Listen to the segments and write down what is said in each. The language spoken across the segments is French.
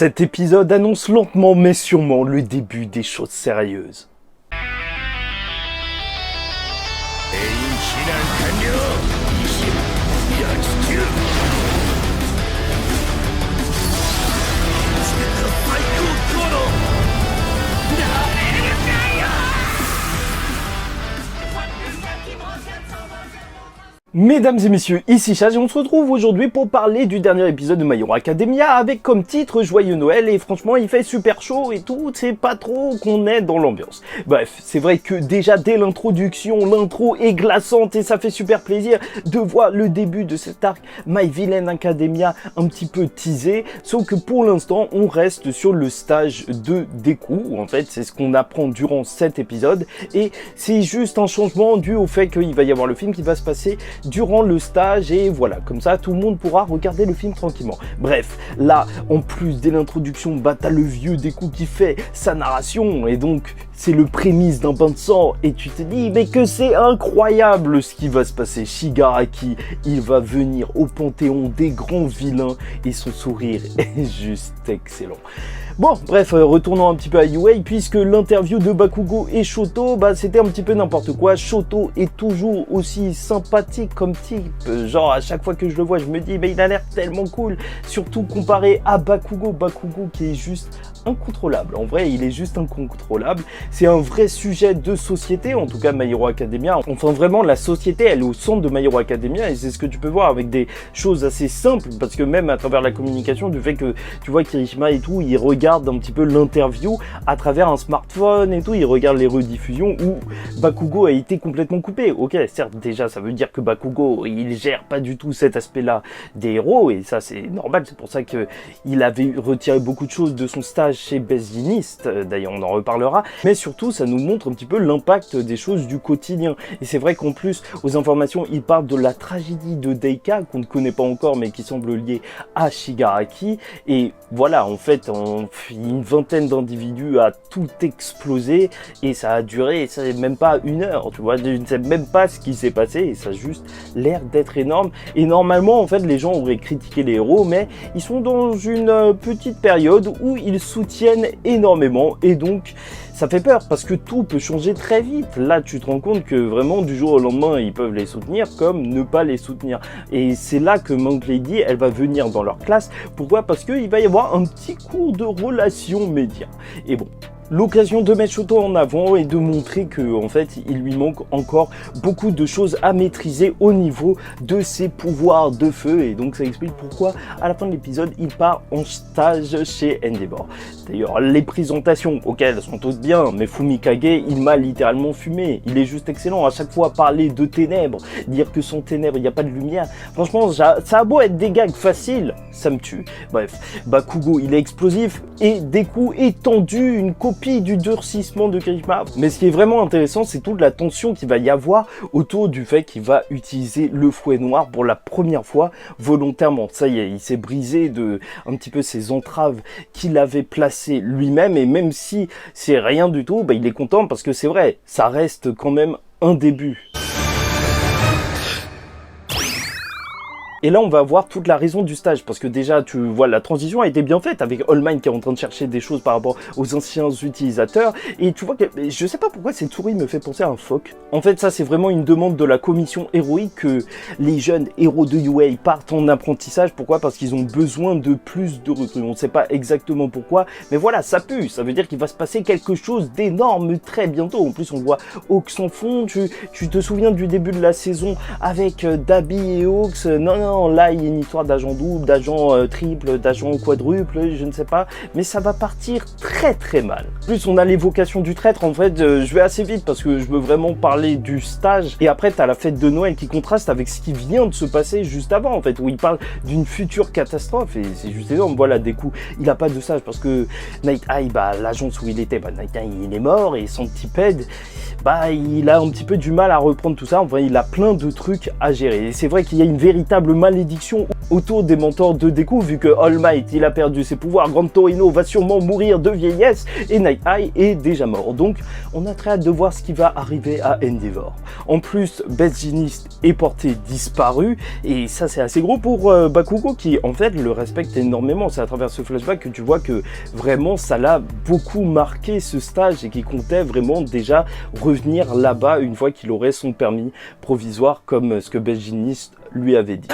Cet épisode annonce lentement mais sûrement le début des choses sérieuses. Mesdames et messieurs, ici Chaz et on se retrouve aujourd'hui pour parler du dernier épisode de My Hero Academia avec comme titre Joyeux Noël et franchement il fait super chaud et tout, c'est pas trop qu'on est dans l'ambiance. Bref, c'est vrai que déjà dès l'introduction, l'intro est glaçante et ça fait super plaisir de voir le début de cet arc My Villain Academia un petit peu teasé, sauf que pour l'instant on reste sur le stage de Deku, en fait c'est ce qu'on apprend durant cet épisode et c'est juste un changement dû au fait qu'il va y avoir le film qui va se passer durant le stage et voilà, comme ça tout le monde pourra regarder le film tranquillement. Bref, là en plus dès l'introduction, bah t'as le vieux Deku qui fait sa narration et donc c'est le prémisse d'un bain de sang et tu te dis mais que c'est incroyable ce qui va se passer. Shigaraki, il va venir au panthéon des grands vilains et son sourire est juste excellent. Bon, bref, retournons un petit peu à UA, puisque l'interview de Bakugo et Shoto, bah c'était un petit peu n'importe quoi. Shoto est toujours aussi sympathique comme type, genre à chaque fois que je le vois, je me dis, mais il a l'air tellement cool, surtout comparé à Bakugo qui est juste incontrôlable. En vrai, il est juste incontrôlable. C'est un vrai sujet de société, en tout cas My Hero Academia. Enfin, vraiment, la société, elle est au centre de My Hero Academia et c'est ce que tu peux voir avec des choses assez simples, parce que même à travers la communication, du fait que tu vois Kirishima et tout, il regarde un petit peu l'interview à travers un smartphone et tout, il regarde les rediffusions où Bakugo a été complètement coupé. Ok, certes, déjà, ça veut dire que Bakugo, il gère pas du tout cet aspect-là des héros et ça, c'est normal. C'est pour ça que il avait retiré beaucoup de choses de son stage chez Best Jeanist, d'ailleurs on en reparlera, mais surtout ça nous montre un petit peu l'impact des choses du quotidien. Et c'est vrai qu'en plus, aux informations, il parle de la tragédie de Deika, qu'on ne connaît pas encore, mais qui semble liée à Shigaraki, et voilà, en fait, une vingtaine d'individus a tout explosé, et ça a duré, ça n'est même pas une heure, tu vois, je ne sais même pas ce qui s'est passé, et ça a juste l'air d'être énorme, et normalement, en fait, les gens auraient critiqué les héros, mais ils sont dans une petite période où ils soutiennent énormément et donc ça fait peur parce que tout peut changer très vite. Là tu te rends compte que vraiment du jour au lendemain ils peuvent les soutenir comme ne pas les soutenir et c'est là que Monk Lady elle va venir dans leur classe. Pourquoi? Parce qu'il va y avoir un petit cours de relations médias et bon, l'occasion de mettre Shoto en avant et de montrer que en fait il lui manque encore beaucoup de choses à maîtriser au niveau de ses pouvoirs de feu et donc ça explique pourquoi à la fin de l'épisode il part en stage chez Endeavor. D'ailleurs les présentations, ok elles sont toutes bien, mais Fumikage il m'a littéralement fumé, il est juste excellent. À chaque fois parler de ténèbres, dire que sans ténèbres il n'y a pas de lumière, franchement ça a beau être des gags faciles, ça me tue. Bref, Bakugo il est explosif et Deku est tendu, une copie du durcissement de Kirishima. Mais ce qui est vraiment intéressant, c'est toute la tension qu'il va y avoir autour du fait qu'il va utiliser le fouet noir pour la première fois volontairement. Ça y est, il s'est brisé de un petit peu ses entraves qu'il avait placées lui-même et même si c'est rien du tout, bah, il est content parce que c'est vrai, ça reste quand même un début. Et là, on va voir toute la raison du stage, parce que déjà, tu vois, la transition a été bien faite avec All Might qui est en train de chercher des choses par rapport aux anciens utilisateurs, et tu vois que, je sais pas pourquoi cette souris me fait penser à un phoque. En fait, ça, c'est vraiment une demande de la commission héroïque que les jeunes héros de UA partent en apprentissage. Pourquoi? Parce qu'ils ont besoin de plus de recrues. On ne sait pas exactement pourquoi, mais voilà, ça pue. Ça veut dire qu'il va se passer quelque chose d'énorme très bientôt. En plus, on voit Hawks en fond. Tu te souviens du début de la saison avec Dabi et Hawks? Non, là il y a une histoire d'agent double, d'agent triple, d'agent quadruple, je ne sais pas, mais ça va partir très très mal. En plus on a l'évocation du traître, en fait je vais assez vite parce que je veux vraiment parler du stage, et après t'as la fête de Noël qui contraste avec ce qui vient de se passer juste avant en fait, où il parle d'une future catastrophe, et c'est juste énorme. Voilà, Deku il a pas de stage parce que Night Eye, bah l'agence où il était, bah Night Eye il est mort, et son petit ped, bah il a un petit peu du mal à reprendre tout ça. Enfin il a plein de trucs à gérer, et c'est vrai qu'il y a une véritable malédiction autour des mentors de Deku, vu que All Might il a perdu ses pouvoirs, Grand Torino va sûrement mourir de vieillesse et Night Eye est déjà mort. Donc on a très hâte de voir ce qui va arriver à Endeavor. En plus, Best Jeanist est porté disparu et ça c'est assez gros pour Bakugo qui en fait le respecte énormément. C'est à travers ce flashback que tu vois que vraiment ça l'a beaucoup marqué ce stage et qu'il comptait vraiment déjà revenir là-bas une fois qu'il aurait son permis provisoire comme ce que Best Jeanist lui avait dit.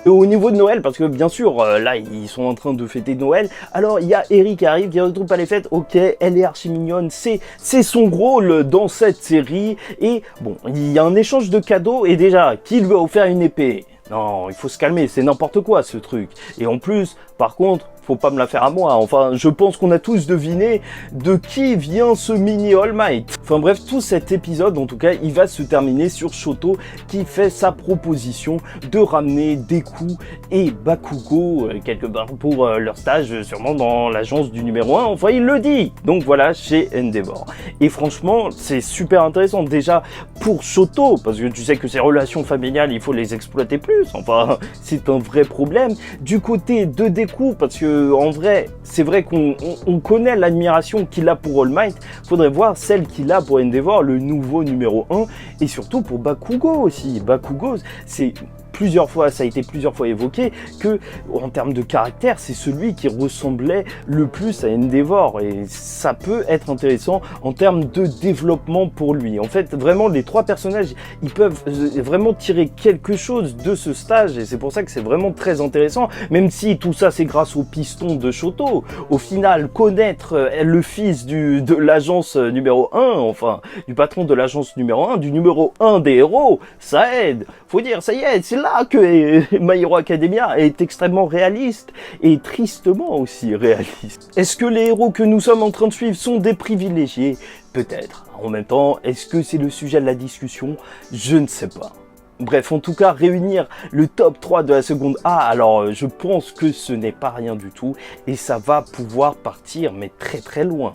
Et au niveau de Noël, parce que bien sûr, là, ils sont en train de fêter Noël, alors il y a Eric qui arrive, qui retrouve pas les fêtes, ok, elle est archi mignonne, c'est son rôle dans cette série, et bon, il y a un échange de cadeaux, et déjà, qui lui a offert une épée? Non, il faut se calmer, c'est n'importe quoi ce truc. Et en plus, par contre, faut pas me la faire à moi. Enfin, je pense qu'on a tous deviné de qui vient ce mini All Might. Enfin bref, tout cet épisode, en tout cas, il va se terminer sur Shoto qui fait sa proposition de ramener Deku et Bakugo quelque part pour leur stage, sûrement dans l'agence du numéro 1. Enfin, il le dit. Donc voilà, chez Endeavor. Et franchement, c'est super intéressant. Déjà, pour Shoto, parce que tu sais que ces relations familiales, il faut les exploiter plus. Enfin, c'est un vrai problème. Du côté de Deku, parce que en vrai, c'est vrai qu'on connaît l'admiration qu'il a pour All Might, faudrait voir celle qu'il a pour Endeavor, le nouveau numéro 1, et surtout pour Bakugo aussi. Bakugo, c'est plusieurs fois, ça a été plusieurs fois évoqué, que en termes de caractère, c'est celui qui ressemblait le plus à Endeavor, et ça peut être intéressant en termes de développement pour lui. En fait, vraiment, les trois personnages, ils peuvent vraiment tirer quelque chose de ce stage, et c'est pour ça que c'est vraiment très intéressant, même si tout ça, c'est grâce au piston de Shoto. Au final, connaître le fils de l'agence numéro 1, enfin, du patron de l'agence numéro 1, du numéro 1 des héros, ça aide. Faut dire, ça y est, c'est là que My Hero Academia est extrêmement réaliste et tristement aussi réaliste. Est-ce que les héros que nous sommes en train de suivre sont des privilégiés? Peut-être. En même temps, est-ce que c'est le sujet de la discussion? Je ne sais pas. Bref, en tout cas, réunir le top 3 de la seconde A, alors je pense que ce n'est pas rien du tout et ça va pouvoir partir mais très loin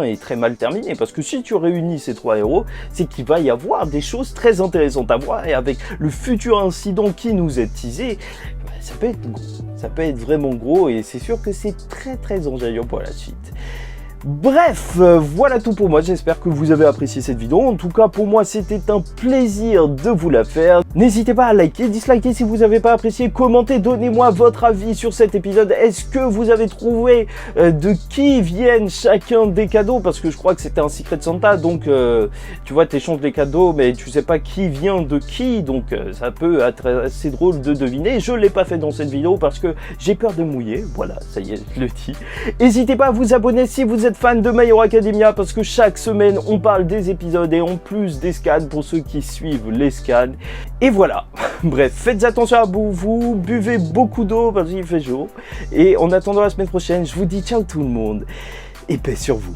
et très mal terminé, parce que si tu réunis ces trois héros, c'est qu'il va y avoir des choses très intéressantes à voir, et avec le futur incident qui nous est teasé, ça peut être gros, ça peut être vraiment gros, et c'est sûr que c'est très enjaillant pour la suite. Bref, voilà tout pour moi, j'espère que vous avez apprécié cette vidéo. En tout cas, pour moi, c'était un plaisir de vous la faire. N'hésitez pas à liker, disliker si vous n'avez pas apprécié, commentez, donnez-moi votre avis sur cet épisode. Est-ce que vous avez trouvé de qui viennent chacun des cadeaux? Parce que je crois que c'était un Secret Santa, donc tu vois, tu échanges les cadeaux, mais tu sais pas qui vient de qui, donc ça peut être assez drôle de deviner. Je l'ai pas fait dans cette vidéo parce que j'ai peur de mouiller, voilà, ça y est, je le dis. N'hésitez pas à vous abonner si vous êtes fan de My Hero Academia, parce que chaque semaine on parle des épisodes et en plus des scans pour ceux qui suivent les scans. Et voilà, bref, faites attention à vous, buvez beaucoup d'eau parce qu'il fait chaud. Et en attendant la semaine prochaine, je vous dis ciao tout le monde et paix sur vous.